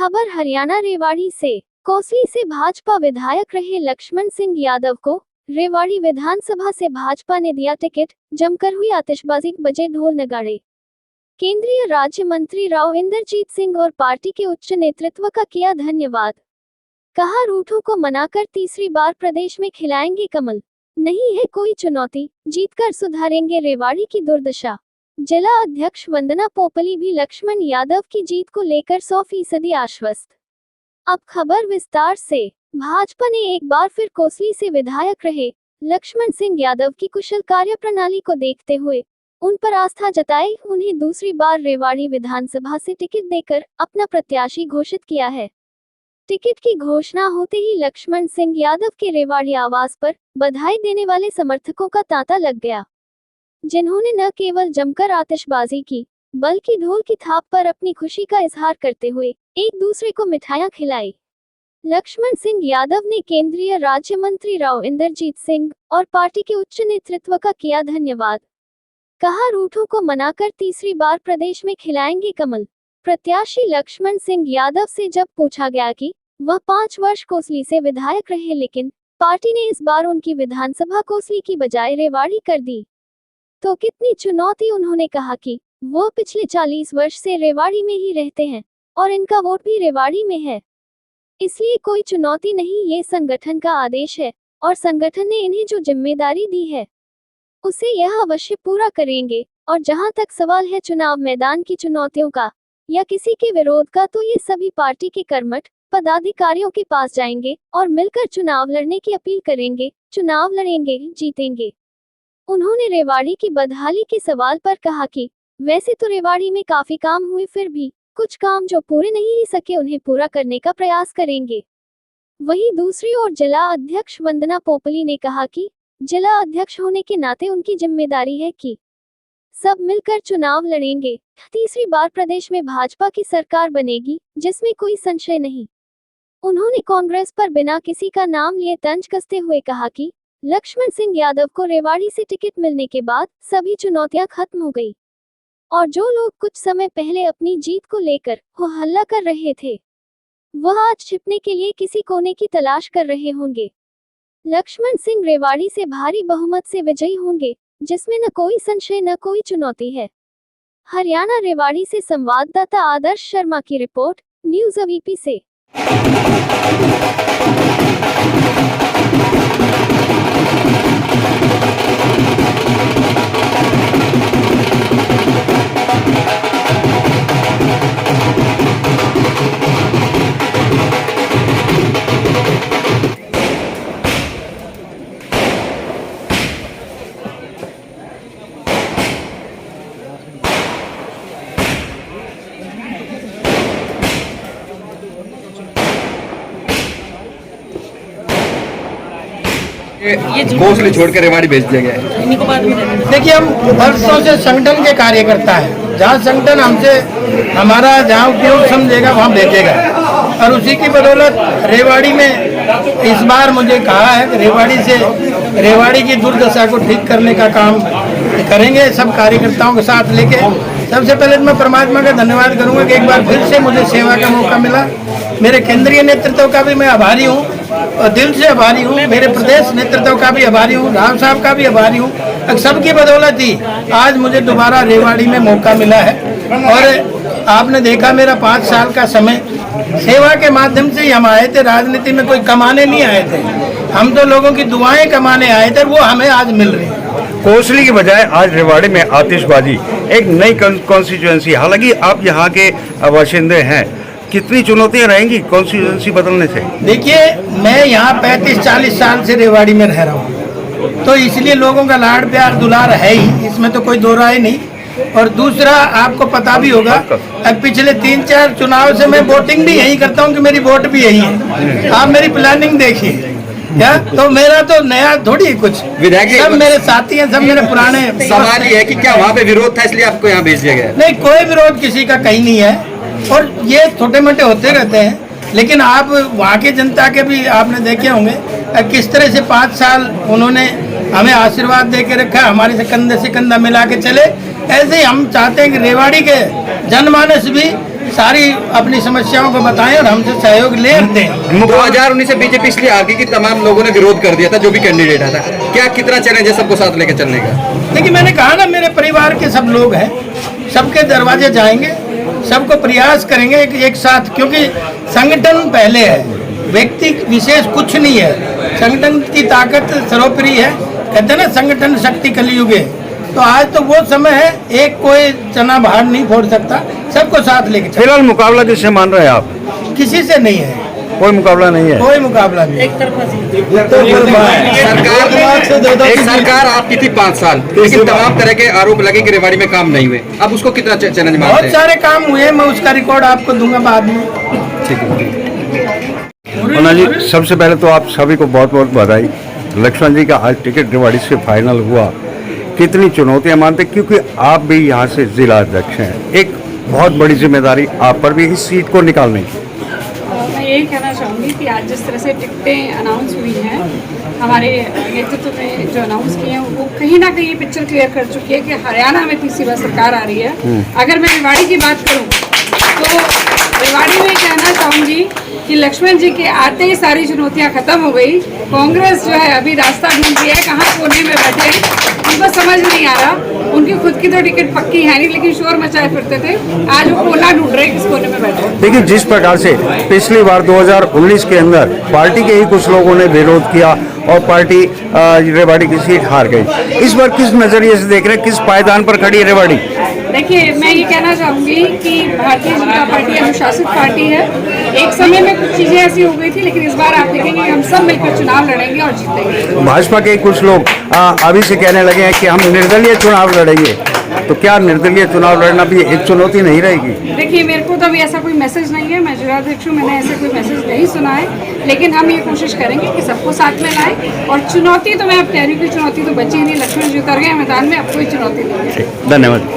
खबर हरियाणा रेवाड़ी से। कोसली से भाजपा विधायक रहे लक्ष्मण सिंह यादव को रेवाड़ी विधानसभा से भाजपा ने दिया टिकट। जमकर हुई आतिशबाजी, बजे ढोल नगाड़े। केंद्रीय राज्य मंत्री राव इंद्रजीत सिंह और पार्टी के उच्च नेतृत्व का किया धन्यवाद। कहा, रूठों को मनाकर तीसरी बार प्रदेश में खिलाएंगे कमल। नहीं है कोई चुनौती, जीतकर सुधारेंगे रेवाड़ी की दुर्दशा। जिला अध्यक्ष वंदना पोपली भी लक्ष्मण यादव की जीत को लेकर 100% आश्वस्त। अब खबर विस्तार से। भाजपा ने एक बार फिर कोसली से विधायक रहे लक्ष्मण सिंह यादव की कुशल कार्यप्रणाली को देखते हुए उन पर आस्था जताई। उन्हें दूसरी बार रेवाड़ी विधानसभा से टिकट देकर अपना प्रत्याशी घोषित किया है। टिकट की घोषणा होते ही लक्ष्मण सिंह यादव के रेवाड़ी आवास पर बधाई देने वाले समर्थकों का तांता लग गया, जिन्होंने न केवल जमकर आतिशबाजी की बल्कि ढोल की थाप पर अपनी खुशी का इजहार करते हुए एक दूसरे को मिठाइयां खिलाई। लक्ष्मण सिंह यादव ने केंद्रीय राज्य मंत्री राव इंद्रजीत सिंह और पार्टी के उच्च नेतृत्व का किया धन्यवाद। कहा, रूठों को मनाकर तीसरी बार प्रदेश में खिलाएंगे कमल। प्रत्याशी लक्ष्मण सिंह यादव से जब पूछा गया कि वह 5 वर्ष कोसली से विधायक रहे, लेकिन पार्टी ने इस बार उनकी विधानसभा कोसली की बजाय रेवाड़ी कर दी, तो कितनी चुनौती। उन्होंने कहा कि वो पिछले 40 वर्ष से रेवाड़ी में ही रहते हैं और इनका वोट भी रेवाड़ी में है, इसलिए कोई चुनौती नहीं। ये संगठन का आदेश है और संगठन ने इन्हें जो जिम्मेदारी दी है उसे यह अवश्य पूरा करेंगे। और जहां तक सवाल है चुनाव मैदान की चुनौतियों का या किसी के विरोध का, तो ये सभी पार्टी के कर्मठ पदाधिकारियों के पास जाएंगे और मिलकर चुनाव लड़ने की अपील करेंगे। चुनाव लड़ेंगे, जीतेंगे। उन्होंने रेवाड़ी की बदहाली के सवाल पर कहा कि वैसे तो रेवाड़ी में काफी काम हुए, फिर भी कुछ काम जो पूरे नहीं ही सके उन्हें पूरा करने का प्रयास करेंगे। वहीं दूसरी ओर जिला अध्यक्ष वंदना पोपली ने कहा कि जिला अध्यक्ष होने के नाते उनकी जिम्मेदारी है कि सब मिलकर चुनाव लड़ेंगे। तीसरी बार प्रदेश में भाजपा की सरकार बनेगी, जिसमें कोई संशय नहीं। उन्होंने कांग्रेस पर बिना किसी का नाम लिए तंज कसते हुए कहा कि लक्ष्मण सिंह यादव को रेवाड़ी से टिकट मिलने के बाद सभी चुनौतियां खत्म हो गई और जो लोग कुछ समय पहले अपनी जीत को लेकर हो हल्ला कर रहे थे, वह आज छिपने के लिए किसी कोने की तलाश कर रहे होंगे। लक्ष्मण सिंह रेवाड़ी से भारी बहुमत से विजयी होंगे, जिसमें न कोई संशय न कोई चुनौती है। हरियाणा रेवाड़ी से संवाददाता आदर्श शर्मा की रिपोर्ट, न्यूज़ अवीपी से। कोसली छोड़ कर रेवाड़ी भेज दिया गया है। देखिए, हम वर्षों से संगठन के कार्यकर्ता हैं। जहाँ संगठन हमसे हमारा जहाँ उपयोग समझेगा वहाँ भेजेगा, और उसी की बदौलत रेवाड़ी में इस बार मुझे कहा है कि रेवाड़ी की दुर्दशा को ठीक करने का काम करेंगे सब कार्यकर्ताओं के साथ लेके। सबसे पहले मैं परमात्मा का धन्यवाद करूंगा कि एक बार फिर से मुझे सेवा का मौका मिला। मेरे केंद्रीय नेतृत्व का भी मैं आभारी हूँ और दिल से आभारी हूँ। मेरे प्रदेश नेतृत्व का भी आभारी हूँ, राव साहब का भी आभारी हूँ। सबकी बदौलत ही आज मुझे दोबारा रेवाड़ी में मौका मिला है। और आपने देखा, मेरा 5 साल का समय सेवा के माध्यम से ही हम आए थे। राजनीति में कोई कमाने नहीं आए थे, हम तो लोगों की दुआएं कमाने आए थे, वो हमें आज मिल रही है। कोसली की बजाय आज रेवाड़ी में आतिशबाजी, एक नई कॉन्स्टिट्यूएंसी। हालांकि आप यहाँ के बाशिंदे हैं, कितनी चुनौतियां रहेंगी कॉन्स्टिट्यूएंसी बदलने से? देखिए, मैं यहाँ 35-40 साल से रेवाड़ी में रह रहा हूँ, तो इसलिए लोगों का लाड़ प्यार दुलार है ही, इसमें तो कोई दो राय नहीं। और दूसरा, आपको पता भी होगा, अब पिछले 3-4 चुनाव से मैं वोटिंग भी यही करता हूँ कि मेरी वोट भी यही है। आप मेरी प्लानिंग देखिए, क्या तो मेरा तो नया थोड़ी कुछ, सब मेरे साथी हैं, सब मेरे पुराने। सवाल ये है कि क्या वहाँ पे विरोध था इसलिए आपको यहाँ भेज दिया गया? नहीं, कोई विरोध किसी का कहीं नहीं है, और ये छोटे मोटे होते रहते हैं। लेकिन आप वहाँ के जनता के भी आपने देखे होंगे किस तरह से 5 साल उन्होंने हमें आशीर्वाद दे के रखा, हमारे से कंधे से कंधा मिला के चले। ऐसे ही हम चाहते हैं कि रेवाड़ी के जनमानस भी सारी अपनी समस्याओं को बताएं और हमसे सहयोग लेते हैं। 2019 से बीजेपी इसलिए आ गई कि तमाम लोगों ने विरोध कर दिया था जो भी कैंडिडेट आता। क्या कितना चैलेंज है सबको साथ लेकर चलने का? देखिए, मैंने कहा ना, मेरे परिवार के सब लोग हैं, सबके दरवाजे जाएंगे, सबको प्रयास करेंगे कि एक साथ, क्योंकि संगठन पहले है, व्यक्ति विशेष कुछ नहीं है। संगठन की ताकत सर्वोपरि है। कहते हैं ना, संगठन शक्ति कलयुग है। तो आज तो वो समय है, एक कोई चना बाहर नहीं फोड़ सकता, सबको साथ लेके चलो। फिलहाल मुकाबला किससे मान रहे हैं आप? किसी से नहीं है, कोई मुकाबला नहीं है। कोई मुकाबला नहीं। एक सरकार आपकी थी 5 साल, लेकिन तमाम तरह के आरोप लगे कि रेवाड़ी में काम नहीं हुए। अब उसको कितना चैलेंज मानते बहुत हैं? सारे काम हुए, मैं उसका रिकॉर्ड आपको दूंगा बाद में। मुन्ना जी, सबसे पहले तो आप सभी को बहुत बहुत बधाई। लक्ष्मण जी का आज टिकट रेवाड़ी से फाइनल हुआ, कितनी चुनौतियां मानते, क्योंकि आप भी यहाँ से जिला अध्यक्ष हैं, एक बहुत बड़ी जिम्मेदारी आप पर भी इस सीट को निकालने की। मैं यही कहना चाहूँगी कि आज जिस तरह से टिकटें अनाउंस हुई हैं, हमारे नेतृत्व में जो अनाउंस किए हैं, वो कहीं ना कहीं पिक्चर क्लियर कर चुकी है कि हरियाणा में तीसरी बार सरकार आ रही है। अगर मैं रेवाड़ी की बात करूँ तो रेवाड़ी में कहना चाहूँगी कि लक्ष्मण जी के आते ही सारी चुनौतियाँ खत्म हो गई। कांग्रेस जो है अभी रास्ता ढूंढ रही है, कहाँ कोने में बैठे हैं, उनको समझ नहीं आ रहा। उनकी खुद की तो टिकट पक्की है नहीं, लेकिन शोर मचाए फिरते थे, आज वो कोना ढूंढ रहे हैं किस कोने में बैठे। देखिए, जिस प्रकार से पिछली बार 2019 के अंदर पार्टी के ही कुछ लोगों ने विरोध किया और पार्टी रेवाड़ी की सीट हार गई, इस बार किस नजरिए से देख रहे हैं, किस पायदान पर खड़ी है रेवाड़ी? देखिए, मैं ये कहना चाहूँगी कि भारतीय जनता पार्टी अनुशासित पार्टी है। एक समय में कुछ चीज़ें ऐसी हो गई थी, लेकिन इस बार आप देखेंगे कि हम सब मिलकर चुनाव लड़ेंगे और जीतेंगे। भाजपा के कुछ लोग अभी से कहने लगे हैं कि हम निर्दलीय चुनाव लड़ेंगे, तो क्या निर्दलीय चुनाव लड़ना भी एक चुनौती नहीं रहेगी? देखिए, मेरे को तो अभी ऐसा कोई मैसेज नहीं है, मैं जिलाध्यक्ष हूँ, मैंने ऐसा कोई मैसेज नहीं सुना है, लेकिन हम ये कोशिश करेंगे कि सबको साथ में लाएं। और चुनौती तो मैं अब कह रही हूँ कि चुनौती तो बची ही नहीं, लक्ष्मण जी उतर गए मैदान में, अब कोई चुनौती नहीं है। धन्यवाद।